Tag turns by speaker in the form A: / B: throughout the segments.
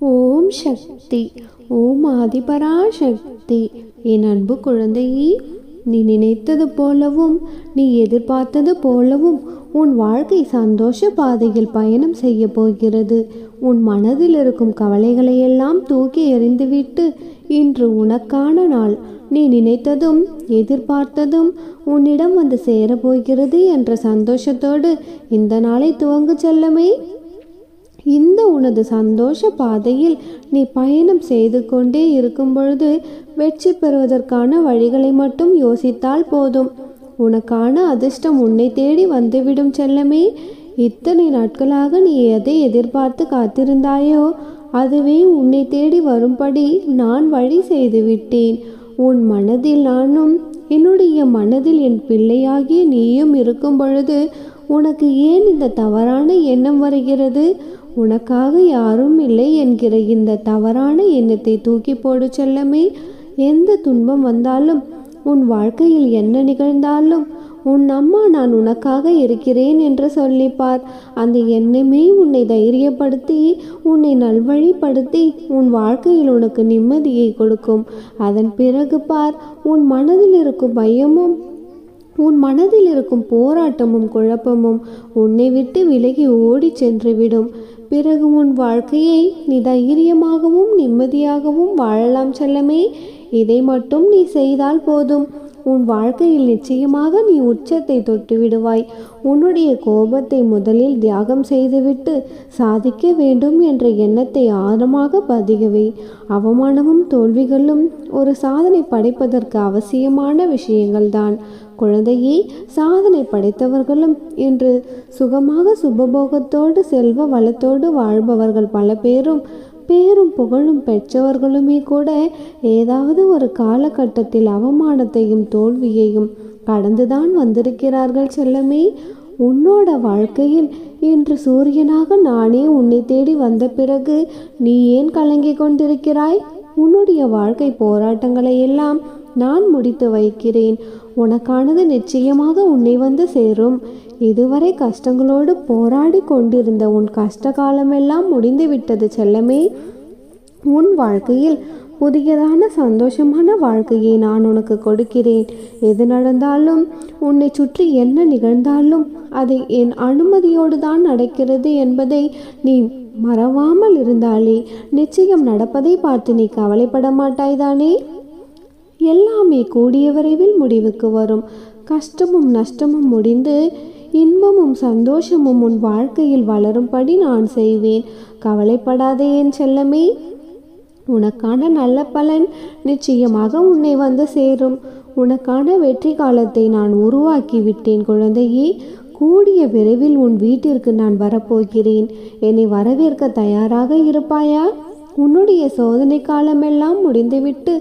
A: ஓம் சக்தி. ஓம் ஆதிபராசக்தி. என் அன்பு குழந்தையே, நீ நினைத்தது போலவும் நீ எதிர்பார்த்தது போலவும் உன் வாழ்க்கை சந்தோஷ பாதையில் பயணம் செய்ய போகிறது. உன் மனதில் இருக்கும் கவலைகளையெல்லாம் தூக்கி எறிந்துவிட்டு இன்று உனக்கான நாள். நீ நினைத்ததும் எதிர்பார்த்ததும் உன்னிடம் வந்து சேரப்போகிறது என்ற சந்தோஷத்தோடு இந்த நாளை துவங்கு செல்லமே. இந்த உனது சந்தோஷ பாதையில் நீ பயணம் செய்து கொண்டே இருக்கும் பொழுது வெற்றி பெறுவதற்கான வழிகளை மட்டும் யோசித்தால் போதும். உனக்கான அதிர்ஷ்டம் உன்னை தேடி வந்துவிடும் செல்லமே. இத்தனை நாட்களாக நீ எதை எதிர்பார்த்து காத்திருந்தாயோ அதுவே உன்னை தேடி வரும்படி நான் வழி செய்து விட்டேன். உன் மனதில் நானும் என்னுடைய மனதில் என் பிள்ளையாகிய நீயும் இருக்கும் பொழுது உனக்கு ஏன் இந்த தவறான எண்ணம் வருகிறது? உனக்காக யாரும் இல்லை என்கிற இந்த தவறான எண்ணத்தை தூக்கி போடு செல்லமே. எந்த துன்பம் வந்தாலும், உன் வாழ்க்கையில் என்ன நிகழ்ந்தாலும் உன் அம்மா நான் உனக்காக இருக்கிறேன் என்று சொல்லிப்பார். அந்த எண்ணமே உன்னை தைரியப்படுத்தி உன்னை நல்வழிப்படுத்தி உன் வாழ்க்கையில் உனக்கு நிம்மதியை கொடுக்கும். அதன் பிறகு பார், உன் மனதில் இருக்கும் பயமும் உன் மனதில் இருக்கும் போராட்டமும் குழப்பமும் உன்னை விட்டு விலகி ஓடி சென்றுவிடும். பிறகு உன் வாழ்க்கையை நீ தைரியமாகவும் நிம்மதியாகவும் வாழலாம் செல்லமே. இதை மட்டும் நீ செய்தால் போதும். உன் வாழ்க்கையில் நிச்சயமாக நீ உச்சத்தை தொட்டு விடுவாய். உன்னுடைய கோபத்தை முதலில் தியாகம் செய்துவிட்டு சாதிக்க வேண்டும் என்ற எண்ணத்தை ஆழமாக பதிகவை. அவமானமும் தோல்விகளும் ஒரு சாதனை படைப்பதற்கு அவசியமான விஷயங்கள்தான். குழந்தையே, சாதனை படைத்தவர்களும் இன்று சுகமாக சுபபோகத்தோடு செல்வ வளத்தோடு வாழ்பவர்கள் பல பேரும் புகழும் பெற்றவர்களுமே கூட ஏதாவது ஒரு காலகட்டத்தில் அவமானத்தையும் தோல்வியையும் கடந்துதான் வந்திருக்கிறார்கள் செல்லமே. உன்னோட வாழ்க்கையில் இன்று சூரியனாக நானே உன்னை தேடி வந்த பிறகு நீ ஏன் கலங்கி கொண்டிருக்கிறாய்? உன்னுடைய வாழ்க்கை போராட்டங்களை எல்லாம் நான் முடித்து வைக்கிறேன். உனக்கானது நிச்சயமாக உன்னை வந்து சேரும். இதுவரை கஷ்டங்களோடு போராடி கொண்டிருந்த உன் கஷ்ட காலமெல்லாம் முடிந்து விட்டது செல்லமே. உன் வாழ்க்கையில் புதியதான சந்தோஷமான வாழ்க்கையை நான் உனக்கு கொடுக்கிறேன். எது நடந்தாலும், உன்னை சுற்றி என்ன நிகழ்ந்தாலும் அதை என் அனுமதியோடு தான் நடக்கிறது என்பதை நீ மறவாமல் இருந்தாலே நிச்சயம் நடப்பதை பார்த்து நீ கவலைப்பட மாட்டாய்தானே. எல்லாமே கூடிய விரைவில் முடிவுக்கு வரும். கஷ்டமும் நஷ்டமும் முடிந்து இன்பமும் சந்தோஷமும் உன் வாழ்க்கையில் வளரும்படி நான் செய்வேன். கவலைப்படாதே என் செல்லமே. உனக்கான நல்ல பலன் நிச்சயமாக உன்னை வந்து சேரும். உனக்கான வெற்றி காலத்தை நான் உருவாக்கி விட்டேன் குழந்தையே. கூடிய விரைவில் உன் வீட்டிற்கு நான் வரப்போகிறேன். என்னை வரவேற்க தயாராக இருப்பாயா? உன்னுடைய சோதனை காலமெல்லாம் முடிந்துவிட்டு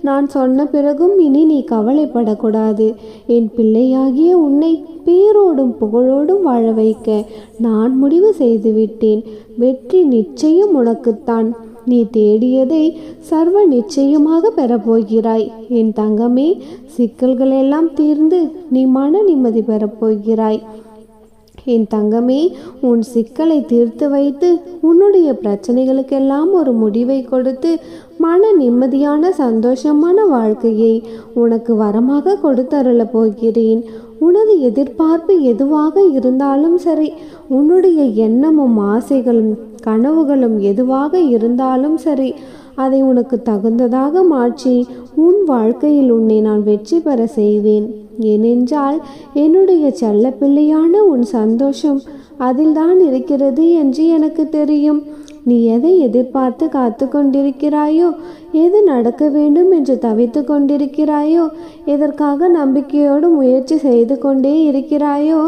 A: நான் சொன்ன பிறகும் இனி நீ கவலைப்படக்கூடாது. என் பிள்ளையாகிய உன்னை பேரோடும் புகழோடும் வாழ வைக்க நான் முடிவு செய்துவிட்டேன். வெற்றி நிச்சயம் உனக்குத்தான். நீ தேடியதை சர்வ நிச்சயமாக பெறப்போகிறாய் என் தங்கமே. சிக்கல்கள் எல்லாம் தீர்ந்து நீ மன நிம்மதி பெறப்போகிறாய் என் தங்கமே. உன் சிக்கலை தீர்த்து வைத்து உன்னுடைய பிரச்சனைகளுக்கெல்லாம் ஒரு முடிவை கொடுத்து மன நிம்மதியான சந்தோஷமான வாழ்க்கையை உனக்கு வரமாக கொடுத்தருள போகிறேன். உனது எதிர்பார்ப்பு எதுவாக இருந்தாலும் சரி, உன்னுடைய எண்ணமும் ஆசைகளும் கனவுகளும் எதுவாக இருந்தாலும் சரி, அதை உனக்கு தகுந்ததாக மாற்றி உன் வாழ்க்கையில் உன்னை நான் வெற்றி பெற செய்வேன். ஏனென்றால் என்னுடைய செல்ல பிள்ளையான உன் சந்தோஷம் அதில்தான் இருக்கிறது என்று எனக்கு தெரியும். நீ எதை எதிர்பார்த்து காத்து கொண்டிருக்கிறாயோ, எது நடக்க வேண்டும் என்று தவித்து கொண்டிருக்கிறாயோ, எதற்காக நம்பிக்கையோடு முயற்சி செய்து கொண்டே இருக்கிறாயோ,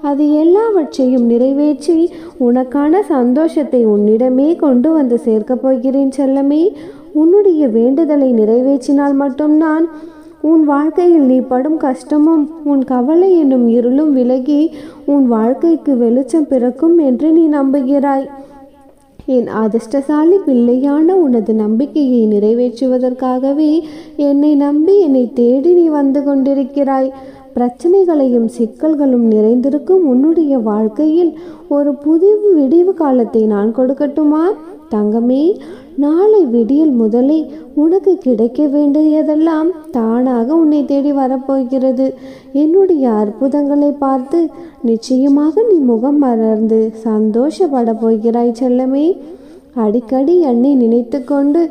A: அது எல்லாவற்றையும் நிறைவேற்றி உனக்கான சந்தோஷத்தை உன்னிடமே கொண்டு வந்து சேர்க்கப் போகிறேன் செல்லமே. உன்னுடைய வேண்டுதலை நிறைவேற்றினால் மட்டும்தான் உன் வாழ்க்கையில் நீ படும் கஷ்டமும் உன் கவலை என்னும் இருளும் விலகி உன் வாழ்க்கைக்கு வெளிச்சம் பிறக்கும் என்று நீ நம்புகிறாய். என் அதிர்ஷ்டசாலி பிள்ளையான உனது நம்பிக்கையை நிறைவேற்றுவதற்காகவே என்னை நம்பி என்னை தேடி நீ வந்து கொண்டிருக்கிறாய். பிரச்சனைகளையும் சிக்கல்களும் நிறைந்திருக்கும் உன்னுடைய வாழ்க்கையில் ஒரு புதிய விடிவு காலத்தை நான் கொடுக்கட்டுமா தங்கமே? நாளை விடியல் முதலே உனக்கு கிடைக்க வேண்டியதெல்லாம் தானாக உன்னை தேடி வரப்போகிறது. என்னுடைய அற்புதங்களை பார்த்து நிச்சயமாக நீ முகம் மலர்ந்து சந்தோஷப்பட போகிறாய் செல்லமே. அடிக்கடி என்னை நினைத்து கொண்டு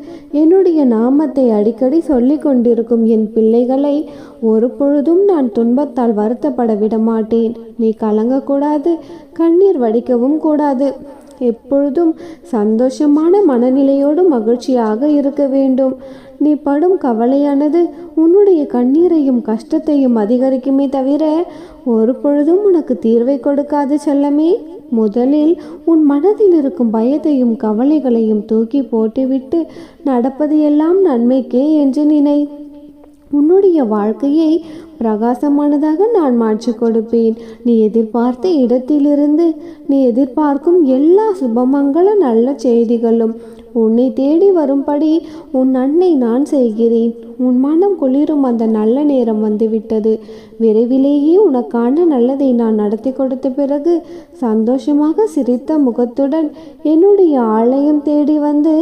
A: என்னுடைய நாமத்தை அடிக்கடி சொல்லி கொண்டிருக்கும் என் பிள்ளைகளை ஒரு பொழுதும் நான் துன்பத்தால் வருத்தப்பட விட மாட்டேன். நீ கலங்கக்கூடாது, கண்ணீர் வடிக்கவும் கூடாது. எப்பொழுதும் சந்தோஷமான மனநிலையோடு மகிழ்ச்சியாக இருக்க வேண்டும். நீ படும் கவலையானது உன்னுடைய கண்ணீரையும் கஷ்டத்தையும் அதிகரிக்குமே தவிர ஒரு பொழுதும் உனக்கு தீர்வை கொடுக்காது செல்லமே. முதலில் உன் மனதில் இருக்கும் பயத்தையும் கவலைகளையும் தூக்கி போட்டுவிட்டு நடப்பது எல்லாம் நன்மைக்கே என்று நினை. உன்னுடைய வாழ்க்கையை பிரகாசமானதாக நான் மாற்றி கொடுப்பேன். நீ எதிர்பார்த்த இடத்திலிருந்து நீ எதிர்பார்க்கும் எல்லா சுபமங்கள நல்ல செய்திகளும் உன்னை தேடி வரும்படி உன் அன்னை நான் செய்கிறேன். உன் மனம் குளிரும் அந்த நல்ல நேரம் வந்துவிட்டது. விரைவிலேயே உனக்கான நல்லதை நான் நடத்தி கொடுத்த பிறகு சந்தோஷமாக சிரித்த முகத்துடன் என்னுடைய ஆலயம் தேடி வந்து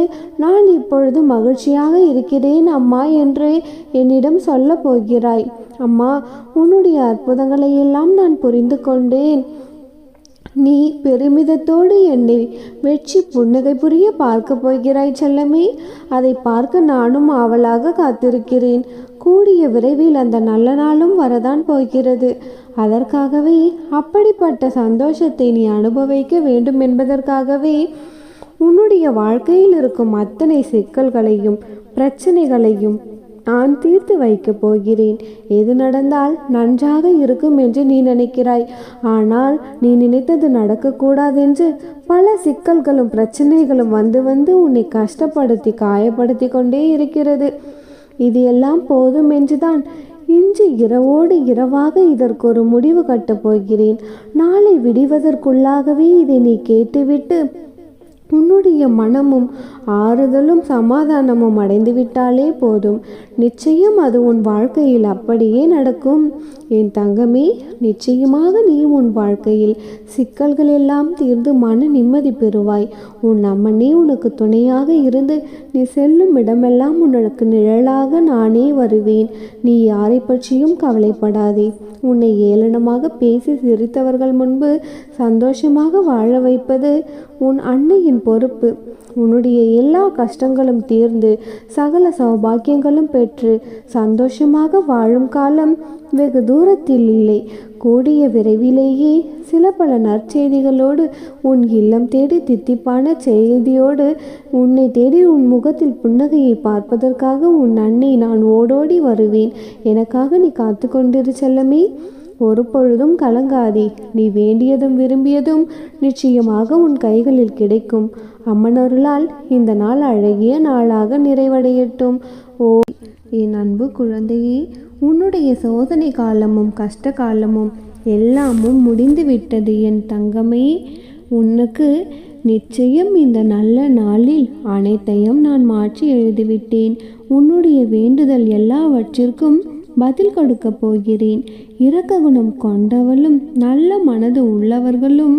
A: நான் இப்பொழுது மகிழ்ச்சியாக இருக்கிறேன் அம்மா என்று என்னிடம் சொல்ல போகிறாய். அம்மா, உன்னுடைய அற்புதங்களை எல்லாம் நான் புரிந்து கொண்டேன். நீ பெருமிதத்தோடு என்னை வெற்றி புன்னகை புரிய பார்க்க போகிறாய் செல்லமே. அதை பார்க்க நானும் ஆவலாக காத்திருக்கிறேன். கூடிய விரைவில் அந்த நல்ல நாளும் வரதான் போகிறது. அதற்காகவே அப்படிப்பட்ட சந்தோஷத்தை நீ அனுபவிக்க வேண்டும் என்பதற்காகவே உன்னுடைய வாழ்க்கையில் இருக்கும் அத்தனை சிக்கல்களையும் பிரச்சனைகளையும் நான் தீர்த்து வைக்கப் போகிறேன். எது நடந்தால் நன்றாக இருக்கும் என்று நீ நினைக்கிறாய். ஆனால் நீ நினைத்தது நடக்கக்கூடாதென்று பல சிக்கல்களும் பிரச்சனைகளும் வந்து வந்து உன்னை கஷ்டப்படுத்தி காயப்படுத்தி கொண்டே இருக்கிறது. இது எல்லாம் போதும் என்றுதான் இன்று இரவோடு இரவாக இதற்கு ஒரு முடிவு கட்டப் போகிறேன். நாளை விடிவதற்குள்ளாகவே இதை நீ கேட்டுவிட்டு உன்னுடைய மனமும் ஆறுதலும் சமாதானமும் அடைந்துவிட்டாலே போதும். நிச்சயம் அது உன் வாழ்க்கையில் அப்படியே நடக்கும். என் தங்கமே, நிச்சயமாக நீ உன் வாழ்க்கையில் சிக்கல்கள் எல்லாம் தீர்ந்து மன நிம்மதி பெறுவாய். உன் அம்மனே உனக்கு துணையாக இருந்து நீ செல்லும் இடமெல்லாம் உனக்கு நிழலாக நானே வருவேன். நீ யாரை பற்றியும் கவலைப்படாதே. உன்னை ஏளனமாக பேசி சிரித்தவர்கள் முன்பு சந்தோஷமாக வாழ வைப்பது உன் அன்னையின் பொறுப்பு. உன்னுடைய எல்லா கஷ்டங்களும் தீர்ந்து சகல சௌபாக்கியங்களும் பெற்று சந்தோஷமாக வாழும் காலம் வெகு தூரத்தில் இல்லை. கூடிய விரைவிலேயே சில பல நற்செய்திகளோடு உன் இல்லம் தேடி தித்திப்பான செய்தியோடு உன்னை தேடி உன் முகத்தில் புன்னகையை பார்ப்பதற்காக உன் அன்னை நான் ஓடோடி வருவேன். எனக்காக நீ காத்து கொண்டிரு செல்லமே. ஒரு பொழுதும் கலங்காதே. நீ வேண்டியதும் விரும்பியதும் நிச்சயமாக உன் கைகளில் கிடைக்கும். அம்மனருளால் இந்த நாள் அழகிய நாளாக நிறைவடையட்டும். ஓ என் அன்பு குழந்தையே, உன்னுடைய சோதனை காலமும் கஷ்ட காலமும் எல்லாமும் முடிந்து விட்டது என் தங்கமே. உனக்கு நிச்சயம் இந்த நல்ல நாளில் அனைத்தையும் நான் மாற்றி எழுதிவிட்டேன். உன்னுடைய வேண்டுதல் எல்லாவற்றிற்கும் பதில் கொடுக்க போகிறேன். இரக்க குணம் கொண்டவளும் நல்ல மனது உள்ளவர்களும்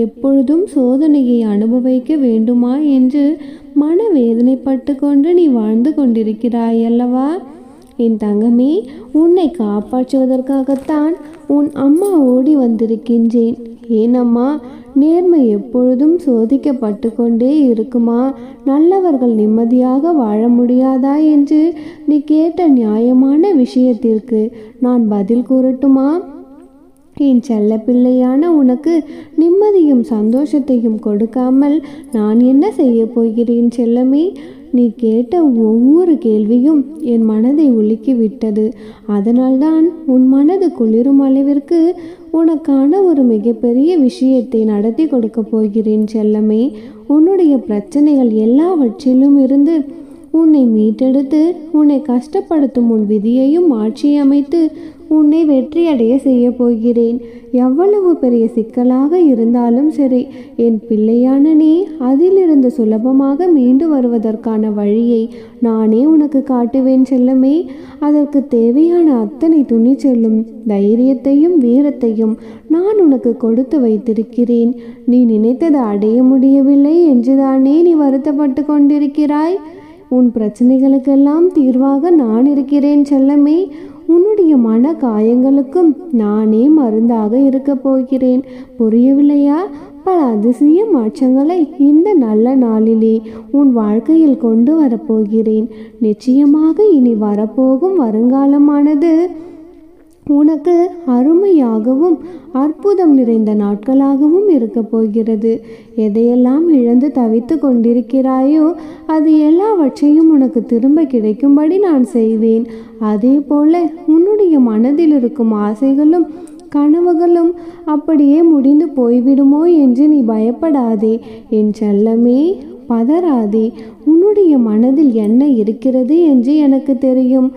A: எப்பொழுதும் சோதனையை அனுபவிக்க வேண்டுமா என்று மனவேதனைப்பட்டு கொண்டு நீ வாழ்ந்து கொண்டிருக்கிறாய் அல்லவா? என் தங்கமே, உன்னை காப்பாற்றுவதற்காகத்தான் உன் அம்மா ஓடி வந்திருக்கின்றேன். ஏனம்மா, நேர்மை எப்பொழுதும் சோதிக்கப்பட்டு கொண்டே இருக்குமா? நல்லவர்கள் நிம்மதியாக வாழ முடியாதா என்று நீ கேட்ட நியாயமான விஷயத்திற்கு நான் பதில் கூறட்டுமா? என் செல்ல பிள்ளையான உனக்கு நிம்மதியும் சந்தோஷத்தையும் கொடுக்காமல் நான் என்ன செய்ய போகிறேன் செல்லமே? நீ கேட்ட ஒவ்வொரு கேள்வியும் என் மனதை உலுக்கி விட்டது. அதனால்தான் உன் மனது குளிரும் அளவிற்கு உனக்கான ஒரு மிகப்பெரிய விஷயத்தை நடத்தி கொடுக்க போகிறேன் செல்லமே. உன்னுடைய பிரச்சனைகள் எல்லாவற்றிலும் இருந்து உன்னை மீட்டெடுத்து உன்னை கஷ்டப்படுத்தும் உன் விதியையும் மாற்றியமைத்து உன்னை வெற்றியடைய செய்ய போகிறேன். எவ்வளவு பெரிய சிக்கலாக இருந்தாலும் சரி, என் பிள்ளையான நீ அதிலிருந்து சுலபமாக மீண்டு வருவதற்கான வழியை நானே உனக்கு காட்டுவேன் செல்லமே. அதற்கு தேவையான அத்தனை துணிச்சலும் தைரியத்தையும் வீரத்தையும் நான் உனக்கு கொடுத்து வைத்திருக்கிறேன். நீ நினைத்தது அடைய முடியவில்லை என்றுதானே நீ வருத்தப்பட்டு கொண்டிருக்கிறாய்? உன் பிரச்சனைகளுக்கெல்லாம் தீர்வாக நான் இருக்கிறேன் செல்லமே. உன்னுடைய மன காயங்களுக்கும் நானே மருந்தாக இருக்க போகிறேன். புரியவில்லையா? பல அதிசய மாற்றங்களை இந்த நல்ல நாளிலே உன் வாழ்க்கையில் கொண்டு வரப்போகிறேன். நிச்சயமாக இனி வரப்போகும் வருங்காலமானது உனக்கு அருமையாகவும் அற்புதம் நிறைந்த நாட்களாகவும் இருக்க போகிறது. எதையெல்லாம் இழந்து தவித்து கொண்டிருக்கிறாயோ அது எல்லாவற்றையும் உனக்கு திரும்ப கிடைக்கும்படி நான் செய்வேன். அதே போல உன்னுடைய மனதில் இருக்கும் ஆசைகளும் கனவுகளும் அப்படியே முடிந்து போய்விடுமோ என்று நீ பயப்படாதே என் செல்லமே. பதறாதே. உன்னுடைய மனதில் என்ன இருக்கிறது என்று எனக்கு தெரியும்.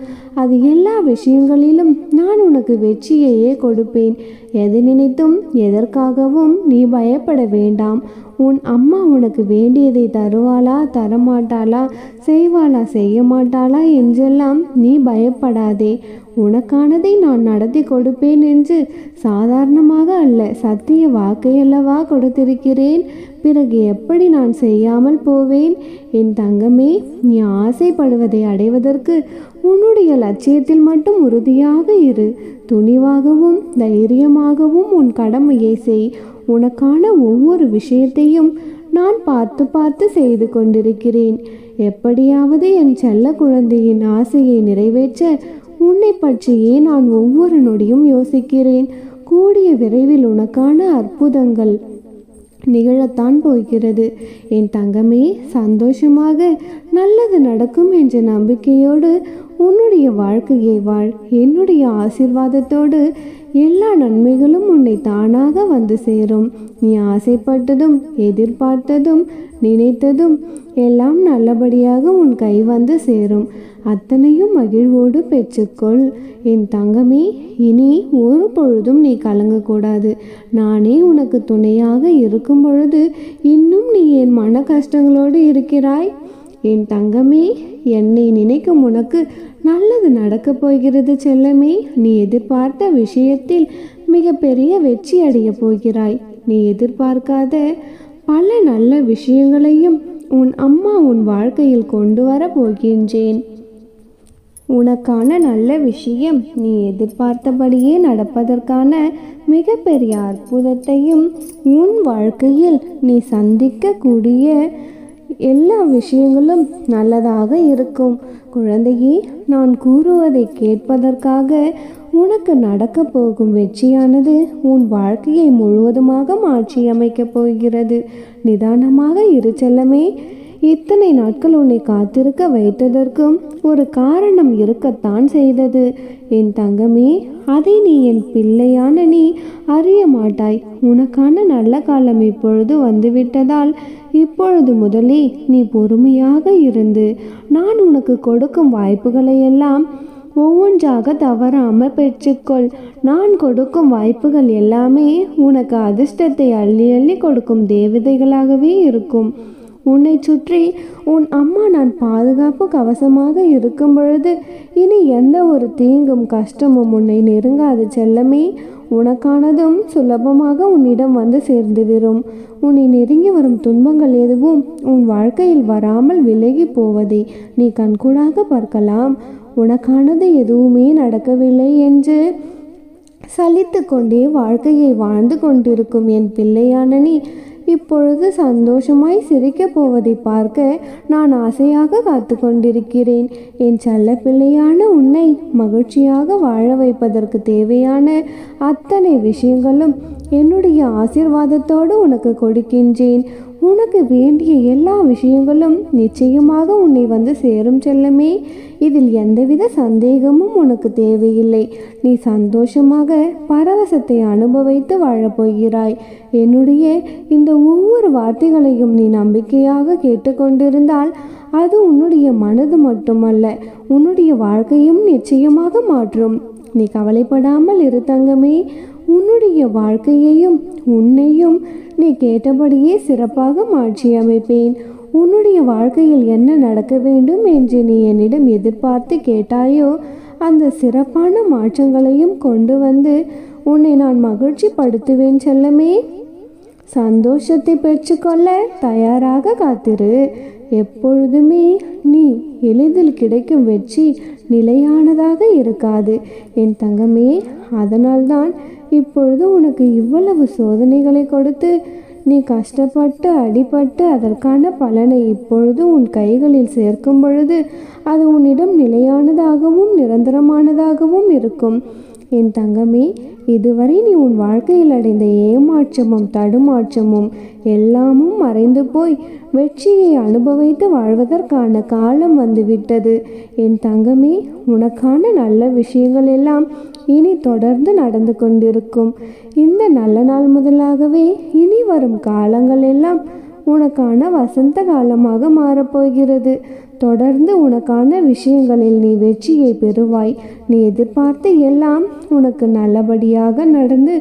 A: அது எல்லா விஷயங்களிலும் நான் உனக்கு வெற்றியையே கொடுப்பேன். எதை நினைத்தும் எதற்காகவும் நீ பயப்பட வேண்டாம். உன் அம்மா உனக்கு வேண்டியதை தருவாளா தரமாட்டாளா, செய்வாளா செய்ய மாட்டாளா என்றெல்லாம் நீ பயப்படாதே. உனக்கானதை நான் நடத்தி கொடுப்பேன் என்று சாதாரணமாக அல்ல, சத்திய வாக்கையல்லவா கொடுத்திருக்கிறேன். பிறகு எப்படி நான் செய்யாமல் போவேன்? என் தங்கமே, நீ ஆசைப்படுவதை அடைவதற்கு உன்னுடைய லட்சியத்தில் மட்டும் உறுதியாக இரு. துணிவாகவும் தைரியமாகவும் உன் கடமையை செய். உனக்கான ஒவ்வொரு விஷயத்தையும் நான் பார்த்து பார்த்து செய்து கொண்டிருக்கிறேன். எப்படியாவது என் செல்ல குழந்தையின் ஆசையை நிறைவேற்ற உன்னை பற்றியே நான் ஒவ்வொரு நொடியும் யோசிக்கிறேன். கூடிய விரைவில் உனக்கான அற்புதங்கள் நிகழத்தான் போகிறது. என் தங்கமே, சந்தோஷமாக நல்லது நடக்கும் என்ற நம்பிக்கையோடு உன்னுடைய வாழ்க்கையை வாழ். என்னுடைய ஆசீர்வாதத்தோடு எல்லா நன்மைகளும் உன்னை தானாக வந்து சேரும். நீ ஆசைப்பட்டதும் எதிர்பார்த்ததும் நினைத்ததும் எல்லாம் நல்லபடியாக உன் கை வந்து சேரும். அத்தனையும் மகிழ்வோடு பெற்றுக்கொள் என் தங்கமே. இனி ஒரு பொழுதும் நீ கலங்கக்கூடாது. நானே உனக்கு துணையாக இருக்கும் பொழுது இன்னும் நீ என் மன கஷ்டங்களோடு இருக்கிறாய். என் தங்கமே, என்னை நினைக்கும் உனக்கு நல்லது நடக்கப் போகிறது செல்லமே. நீ எதிர்பார்த்த விஷயத்தில் மிகப்பெரிய வெற்றி அடைய போகிறாய். நீ எதிர்பார்க்காத பல நல்ல விஷயங்களையும் உன் அம்மா உன் வாழ்க்கையில் கொண்டு வர போகின்றேன். உனக்கான நல்ல விஷயம் நீ எதிர்பார்த்தபடியே நடப்பதற்கான மிகப்பெரிய அற்புதத்தையும் உன் வாழ்க்கையில் நீ சந்திக்கக்கூடிய எல்லா விஷயங்களும் நல்லதாக இருக்கும். குழந்தையே, நான் கூறுவதை கேட்பதற்காக உனக்கு நடக்க போகும் வெற்றியானது உன் வாழ்க்கையை முழுவதுமாக மாற்றியமைக்கப் போகிறது. நிதானமாக இரு செல்லமே. இத்தனை நாட்கள் உன்னை காத்திருக்க வைத்ததற்கும் ஒரு காரணம் இருக்கத்தான் செய்தது என் தங்கமே. அதை நீ என் பிள்ளையான நீ அறிய மாட்டாய். உனக்கான நல்ல காலம் இப்பொழுது வந்துவிட்டதால் இப்பொழுது முதலே நீ பொறுமையாக இருந்து நான் உனக்கு கொடுக்கும் வாய்ப்புகளை எல்லாம் ஒவ்வொன்றாக தவறாமல் பெற்றுக்கொள். நான் கொடுக்கும் வாய்ப்புகள் எல்லாமே உனக்கு அதிர்ஷ்டத்தை அள்ளி அள்ளி கொடுக்கும் தேவதைகளாகவே இருக்கும். உன்னை சுற்றி உன் அம்மா நான் பாதுகாப்பு கவசமாக இருக்கும் பொழுது இனி எந்த ஒரு தீங்கும் கஷ்டமும் உன்னை நெருங்காது செல்லமே. உனக்கானதும் சுலபமாக உன்னிடம் வந்து சேர்ந்து விடும். உன்னை நெருங்கி வரும் துன்பங்கள் எதுவும் உன் வாழ்க்கையில் வராமல் விலகி போவதை நீ கண்கூடாக பார்க்கலாம். உனக்கானது எதுவுமே நடக்கவில்லை என்று சலித்து கொண்டே வாழ்க்கையை வாழ்ந்து கொண்டிருக்கும் என் பிள்ளையான நீ இப்பொழுது சந்தோஷமாய் சிரிக்கப் போவதை பார்க்க நான் ஆசையாக காத்து கொண்டிருக்கிறேன். என் செல்ல பிள்ளையான உன்னை மகிழ்ச்சியாக வாழ வைப்பதற்கு தேவையான அத்தனை விஷயங்களும் என்னுடைய ஆசீர்வாதத்தோடு உனக்கு கொடுக்கின்றேன். உனக்கு வேண்டிய எல்லா விஷயங்களும் நிச்சயமாக உன்னை வந்து சேரும் செல்லமே. இதில் எந்தவித சந்தேகமும் உனக்கு தேவையில்லை. நீ சந்தோஷமாக பரவசத்தை அனுபவித்து வாழப்போகிறாய். என்னுடைய இந்த ஒவ்வொரு வார்த்தைகளையும் நீ நம்பிக்கையாக கேட்டுக்கொண்டிருந்தால் அது உன்னுடைய மனது மட்டுமல்ல, உன்னுடைய வாழ்க்கையும் நிச்சயமாக மாற்றும். நீ கவலைப்படாமல் இரு தங்கமே. உன்னுடைய வாழ்க்கையையும் உன்னையும் நீ கேட்டபடியே சிறப்பாக மாற்றி அமைப்பேன். உன்னுடைய வாழ்க்கையில் என்ன நடக்க வேண்டும் என்று நீ என்னிடம் எதிர்பார்த்து கேட்டாயோ அந்த சிறப்பான மாற்றங்களையும் கொண்டு வந்து உன்னை நான் மகிழ்ச்சி படுத்துவேன் செல்லமே. சந்தோஷத்தை பெற்றுக்கொள்ள தயாராக காத்திரு. எப்பொழுதுமே நீ எளிதில் கிடைக்கும் வெற்றி நிலையானதாக இருக்காது என் தங்கமே. அதனால்தான் இப்பொழுது உனக்கு இவ்வளவு சோதனைகளை கொடுத்து நீ கஷ்டப்பட்டு அடிபட்டு அதற்கான பலனை இப்பொழுது உன் கைகளில் சேர்க்கும் பொழுது அது உன்னிடம் நிலையானதாகவும் நிரந்தரமானதாகவும் இருக்கும் என் தங்கமே. இதுவரை நீ உன் வாழ்க்கையில் அடைந்த ஏமாற்றமும் தடுமாற்றமும் எல்லாமும் மறைந்து போய் வெற்றியை அனுபவித்து வாழ்வதற்கான காலம் வந்துவிட்டது என் தங்கமே. உனக்கான நல்ல விஷயங்கள் எல்லாம் இனி தொடர்ந்து நடந்து கொண்டிருக்கும். இந்த நல்ல நாள் முதலாகவே இனி வரும் காலங்கள் எல்லாம் உனக்கான வசந்த காலமாக மாறப்போகிறது. தொடர்ந்து உனக்கான விஷயங்களில் நீ வெற்றியை பெறுவாய். நீ எதிர்பார்த்து எல்லாம் உனக்கு நல்லபடியாக நடந்து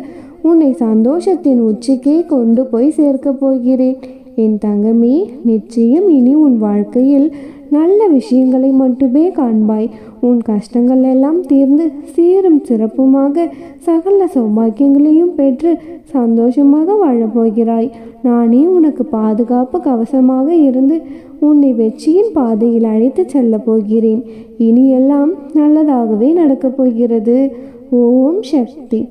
A: உன்னை சந்தோஷத்தின் உச்சிக்கே கொண்டு போய் சேர்க்கப் போகிறேன் என் தங்கமே. நிச்சயம் இனி உன் வாழ்க்கையில் நல்ல விஷயங்களை மட்டுமே காண்பாய். உன் கஷ்டங்கள் எல்லாம் தீர்ந்து சீரும் சிறப்புமாக சகல சௌபாக்கியங்களையும் பெற்று சந்தோஷமாக வாழப்போகிறாய். நானே உனக்கு பாதுகாப்பு கவசமாக இருந்து உன்னை வெற்றியின் பாதையில் அழைத்து செல்ல போகிறேன். இனி எல்லாம் நல்லதாகவே நடக்கப் போகிறது. ஓம் சக்தி.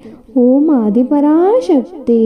A: ஓம் ஆதிபராசக்தி.